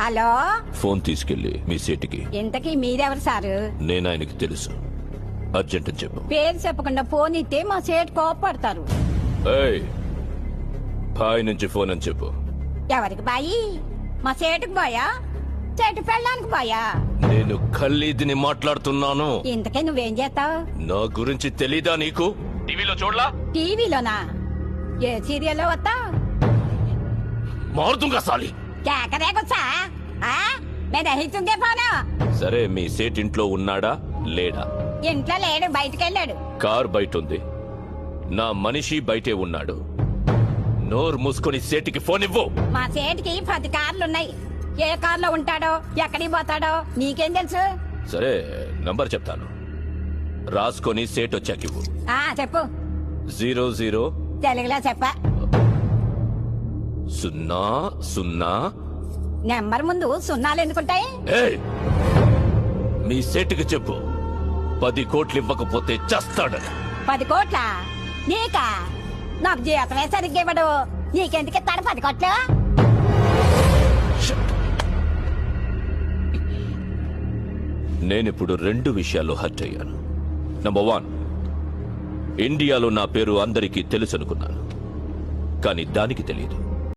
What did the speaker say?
Hello, phone తీసుకెళ్లి మీ సీటుకి. ఇంతకీ మీరెవరు సారు? నేను ఆయనకి తెలుసు. అర్జెంట్ అని చెప్పు. పేరు చెప్పకుండా ఫోన్ ఇస్తే మా సేటు కోపడతారు. ఏయ్, బాయ్ నుంచి ఫోన్ అని చెప్పు. ఎవరికి బాయి? మా సేటుకు బాయా? సేటు పెళ్ళడానికి బాయా? నేను ఖల్లీదిని మాట్లాడుతున్నాను. ఇంతకీ నువ్వేం చేస్తావు? నా గురించి తెలీదా నీకు? టీవీలో చూడలా? టీవీలోనా? ఏ సీరియల్లో వస్తా? మారుతుంగా సాలి. కేకరేకొచ్చా? నేను దహిస్తుందే ఫోను. సరే, మీ సేట్ ఇంట్లో ఉన్నాడా లేడా? ఇంట్లో లేడు, బయటకెళ్ళాడు. కార్ బయట ఉంది. నా మనిషి బయటే ఉన్నాడు. నోరు మూసుకొని సేటికి ఫోన్ ఇవ్వు. మా సేటుకి 10 కార్లున్నాయి. ఏ కార్లో ఉంటాడో, ఎక్కడికి పోతాడో నీకేం తెలుసు? సరే, నంబర్ చెప్తాను, రాసుకొని సేట్ వచ్చాక ఇవ్వు. చెప్పు. 00 తెలుగులో చెప్పా. 00. నెంబర్ ముందు సున్నాలు ఎందుకుంటాయి? ఏయ్, మీ సేటుకి చెప్పు, 10 కోట్లు ఇవ్వకపోతే చస్తాడని. 10 కోట్ల? నీకా? నాకు జీతమే సరిగ్గా ఇవ్వడు. నీకెందుకు ఇస్తాడు 10 కోట్లు? నేనిప్పుడు 2 విషయాల్లో హర్ట్ అయ్యాను. నంబర్ 1, ఇండియాలో నా పేరు అందరికీ తెలుసు అనుకున్నాను, కానీ దానికి తెలియదు.